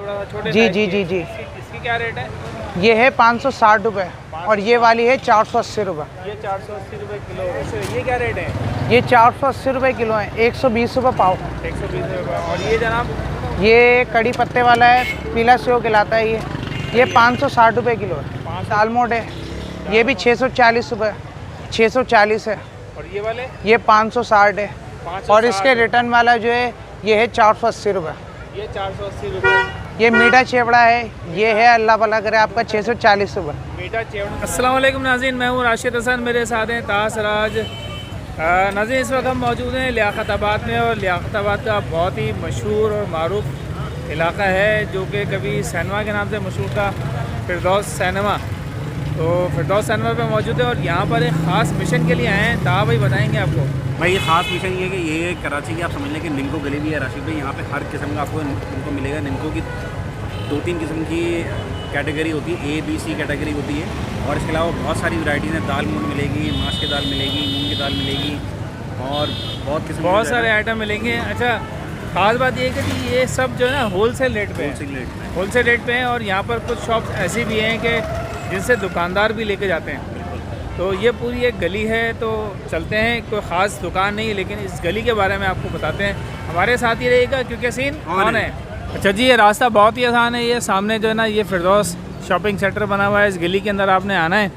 थोड़ा सा छोटे जी जी जी जी। इसकी क्या रेट है? ये है 560 रुपये और ये वाली है 480 रुपये। ये 480 रुपये किलो। ये क्या रेट है? ये 480 रुपये किलो है, 120 रुपये पाव। 120 रुपये। और ये जनाब? ये कड़ी पत्ते वाला है, पीला सेव कहलाता है ये 560 रुपये किलो है। दालमोट है, ये भी 640 रुपये, 640 है। और ये वाले? ये 560 है। और इसके रिटर्न वाला जो है ये है 480 रुपये। ये 480 रुपये। ये मीठा चेवड़ा है, ये है अल्लाह भला करे आपका 640 रुपये। मीठा चेवड़ा। अस्सलाम वालेकुम नाज़रीन, मैं हूँ राशिद हसन, मेरे साथ हैं तासराज। नाज़रीन, इस वक्त हम मौजूद हैं लियाकताबाद में, और लियाकताबाद का बहुत ही मशहूर और मारूफ इलाका है जो कि कभी सिनेमा के नाम से मशहूर था, फिरदौस सिनेमा। तो फिरदौस सिनेमा पे मौजूद है और यहाँ पर एक ख़ास मिशन के लिए आए हैं। ता भाई बताएंगे आपको। भाई ये ख़ास मिशन ये है कि ये कराची की आप समझ लें कि निमको गली भी है राशिद भाई। यहाँ पे हर किस्म का आपको निमको मिलेगा। निमको की 2-3 किस्म की कैटेगरी होती है, A, B, C कैटेगरी होती है। और इसके अलावा बहुत सारी वैराइटीज़ हैं। दाल मूंग मिलेगी, माश की दाल मिलेगी, मूंग की दाल मिलेगी और बहुत सारे आइटम मिलेंगे। अच्छा, ख़ास बात ये है कि ये सब जो है ना होलसेल रेट पे है और यहाँ पर कुछ शॉप्स ऐसी भी हैं कि जिनसे दुकानदार भी लेके जाते हैं। तो ये पूरी एक गली है, तो चलते हैं। कोई ख़ास दुकान नहीं है लेकिन इस गली के बारे में आपको बताते हैं। हमारे साथ ही रहेगा क्योंकि सीन ऑन है। अच्छा जी, ये रास्ता बहुत ही आसान है। ये सामने जो है ना, ये फिरदौस शॉपिंग सेंटर बना हुआ है। इस गली के अंदर आपने आना है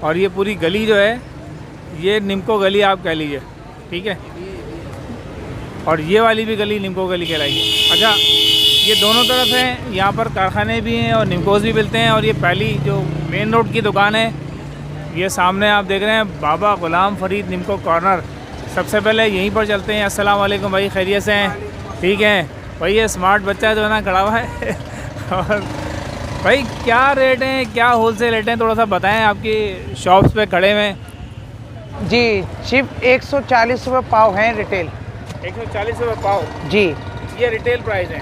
और ये पूरी गली जो है ये निमको गली आप कह लीजिए, ठीक है। और ये वाली भी गली निमको गली कहलाएगी। अच्छा, ये दोनों तरफ हैं, यहाँ पर कारखाने भी हैं और निमकोस भी मिलते हैं। और ये पहली जो मेन रोड की दुकान है, ये सामने आप देख रहे हैं, बाबा गुलाम फरीद निमको कॉर्नर। सबसे पहले यहीं पर चलते हैं। अस्सलाम वालेकुम भाई, खैरियत से हैं? ठीक है भाई। ये स्मार्ट बच्चा जो है ना खड़ा हुआ है और भाई क्या रेट हैं, क्या होलसेल रेट हैं, थोड़ा सा बताएं आपकी शॉप्स पे खड़े हुए। जी, सिर्फ 140 रुपये पाव हैं रिटेल। 140 रुपये पाव जी, ये रिटेल प्राइस है।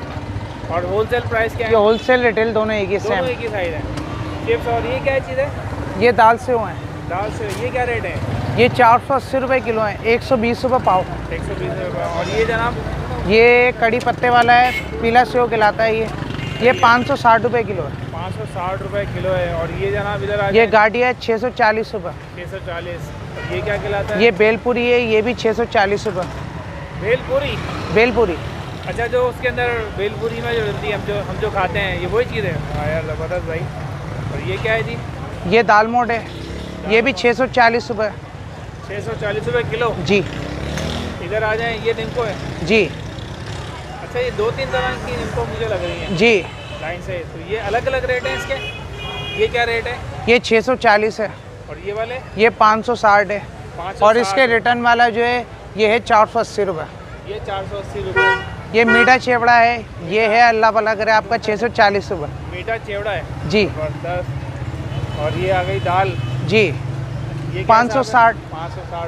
और होलसेल प्राइस क्या है? ये होलसेल रिटेल दोनों एक ही सेम, एक ही साइज है। चिप्स। और ये क्या चीज़ है? ये दाल सेव हैं। दाल सेव, ये क्या रेट है? ये 480 रुपये किलो है, 120 रुपये पाव। 120 रुपये। और ये जनाब? ये कड़ी पत्ते वाला है, पीला सेव कहलाता है ये 560 रुपये किलो है। 560 रुपये किलो है। और ये जनाब इधर आ, ये गाड़ी है 640 रुपये। 640। ये क्या कहलाता है? ये बेलपुरी है, ये भी 640 रुपये। बेलपुरी। अच्छा, जो उसके अंदर बेलपुरी में जो रहती है, हम जो खाते हैं, ये वही चीज़ है? हाँ यार, ज़बरदस्त भाई। और ये क्या है जी? ये दालमोट है, ये भी 640 रुपये। 640 रुपये किलो जी। इधर आ जाएं, ये निमको है जी। अच्छा, ये 2-3 तरह की निमको मुझे लग रही है जी लाइन से। तो ये अलग अलग रेट हैं इसके? ये क्या रेट है? ये 640 है। और ये वाले? ये 560 है। 560। और इसके रिटर्न वाला जो है ये है 480 रुपये। ये 480 रुपये। ये मीठा चेवड़ा है, ये है अल्लाह भला करे आपका 640 रुपये। मीठा चेवड़ा है जी। ज़बरदस्त। और ये आ गई दाल जी, ये 560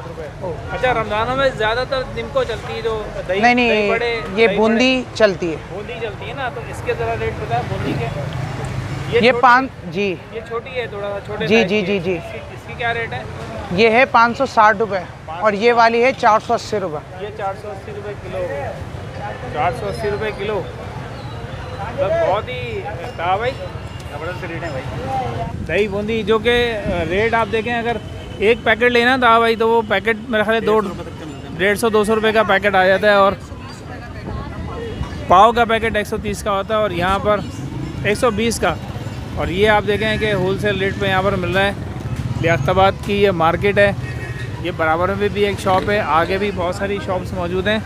रुपये। अच्छा, रमज़ानों में ज़्यादातर निमको चलती है जो दही? नहीं, ये बूंदी चलती है। बूंदी चलती है ना, तो इसके ज़रा रेट पता है बूंदी के? ये 5 जी, ये छोटी है, थोड़ा सा छोटे जी साइज़ जी की जी है। जी। इसकी क्या रेट है? ये है 560 रुपये और ये वाली है 480 रुपये। ये 480 रुपये किलो। 480 रुपये किलो, मतलब बहुत ही भाई ज़बरदस्त रेट है भाई। दही बूंदी जो कि रेट आप देखें, अगर एक पैकेट लेना था भाई तो वो पैकेट मेरे ख्याल 150-200 रुपये का पैकेट आ जाता है। और पाव का पैकेट 130 का होता है और यहाँ पर 120 का। और ये आप देखें कि होलसेल रेट पे यहाँ पर मिल रहा है। लियाकताबाद की ये मार्केट है, ये बराबर में भी एक शॉप है, आगे भी बहुत सारी शॉप्स मौजूद हैं।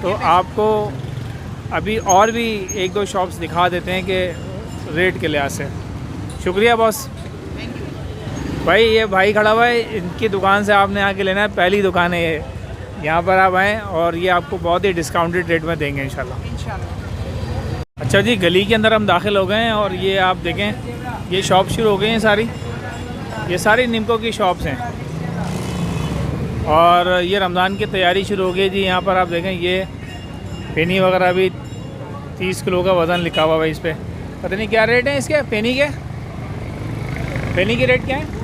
तो आपको अभी और भी 1-2 शॉप्स दिखा देते हैं कि रेट के लिहाज से। शुक्रिया बॉस। भाई ये भाई खड़ा हुआ है, इनकी दुकान से आपने आके लेना है, पहली दुकान है ये। यहाँ पर आप आएँ और ये आपको बहुत ही डिस्काउंटेड रेट में देंगे इंशाल्लाह। अच्छा जी, गली के अंदर हम दाखिल हो गए हैं और ये आप देखें, ये शॉप शुरू हो गई हैं सारी। ये सारी निमको की शॉप्स हैं और ये रमज़ान की तैयारी शुरू हो गई जी। यहाँ पर आप देखें, ये फेनी वगैरह भी 30 किलो का वज़न लिखा हुआ है इस पर। पता नहीं क्या रेट है इसके फेनी के। फेनी की रेट क्या है?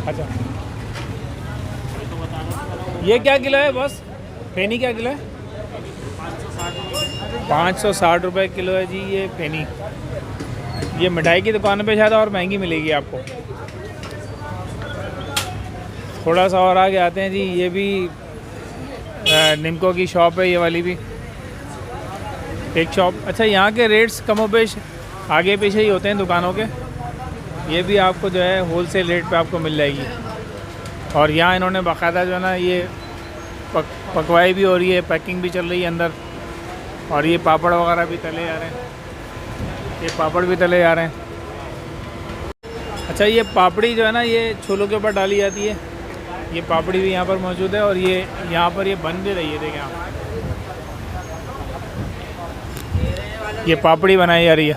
अच्छा, ये क्या किलो है बस? फेनी क्या किलो है? 560 रुपये किलो है जी ये फेनी। ये मिठाई की दुकान पे शायद और महंगी मिलेगी आपको। थोड़ा सा और आगे आते हैं जी, ये भी निम्को की शॉप है, ये वाली भी एक शॉप। अच्छा, यहाँ के रेट्स कमोबेश आगे पीछे ही होते हैं दुकानों के। ये भी आपको जो है होल सेल रेट पे आपको मिल जाएगी। और यहाँ इन्होंने बाकायदा जो है ना ये पकवाई भी हो रही है, पैकिंग भी चल रही है अंदर। और ये पापड़ वगैरह भी तले जा रहे हैं, ये पापड़ भी तले जा रहे हैं। अच्छा, ये पापड़ी जो है ना ये छोलों के ऊपर डाली जाती है। ये पापड़ी भी यहाँ पर मौजूद है और ये यहाँ पर ये बन भी रही है, देखें आप, ये पापड़ी बनाई जा रही है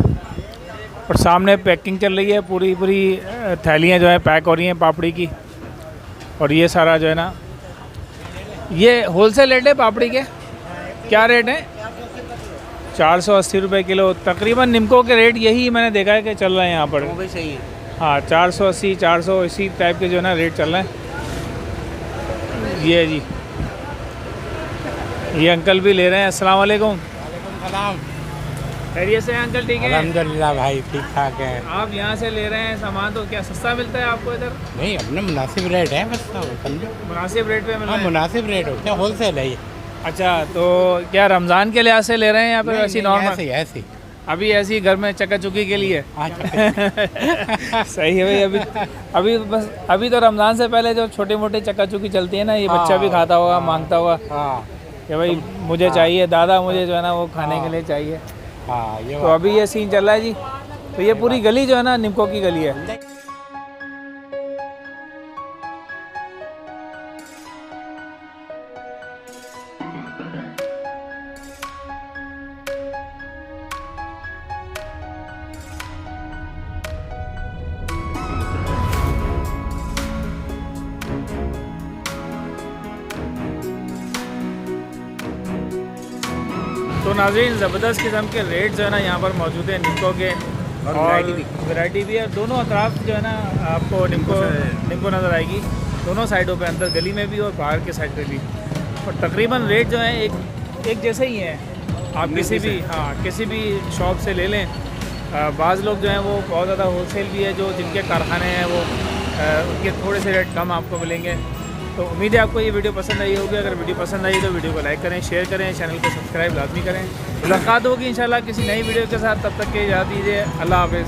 और सामने पैकिंग चल रही है। पूरी पूरी थैलियाँ जो है पैक हो रही हैं पापड़ी की। और ये सारा जो है ना ये होलसेल रेट है पापड़ी के। क्या रेट है? 480 रुपये किलो। तकरीबन निम्को के रेट यही मैंने देखा है कि चल रहे हैं यहाँ पर। वो भी सही है। हाँ, 480 400 इसी टाइप के जो है ना रेट चल रहे हैं। ये है जी, ये अंकल भी ले रहे हैं। अस्सलाम वालेकुम। सलाम। खैरियत से हैं अंकल? ठीक है, अल्हम्दुलिल्लाह भाई, ठीक ठाक है। आप यहाँ से ले रहे हैं सामान तो क्या सस्ता मिलता है आपको इधर? नहीं, अपने मुनासिब रेट है बस, समझो। मुनासिब रेट पे मिल रहा हाँ, है? मुनासिब रेट होते हैं, होलसेल है ये। अच्छा, तो क्या रमज़ान के लिहाज से ले रहे हैं या फिर वैसी नॉर्मल? ऐसे ऐसे अभी ऐसी घर में चक्का चुक्की के लिए? सही है भाई। अभी तो रमज़ान से पहले जो छोटी मोटी चक्का चुक्की चलती है ना, ये बच्चा भी खाता होगा, मांगता होगा हाँ कि भाई मुझे चाहिए, दादा मुझे जो है ना वो खाने के लिए चाहिए। हाँ, ये तो अभी ये सीन चल रहा है जी। तो ये पूरी गली जो है ना निम्को की गली है। तो नाज़रीन, ज़बरदस्त किस्म के रेट जो है ना यहाँ पर मौजूद है निम्को के। और वैरायटी भी है। दोनों अतराफ जो है ना आपको निम्को नज़र आएगी, दोनों साइडों पे, अंदर गली में भी और बाहर के साइड पे भी। और तकरीबन रेट जो है एक जैसे ही हैं। आप किसी भी शॉप से ले लें। बाज़ लोग जो हैं वो बहुत ज़्यादा होलसेल भी है, जो जिनके कारखाने हैं वो उनके थोड़े से रेट कम आपको मिलेंगे। तो उम्मीद है आपको ये वीडियो पसंद आई होगी। अगर वीडियो पसंद आई तो वीडियो को लाइक करें, शेयर करें, चैनल को सब्सक्राइब लाजमी करें। मुलाकात होगी इंशाल्लाह किसी नई वीडियो के साथ। तब तक के इजाज़त दीजिए। अल्लाह हाफ़िज़।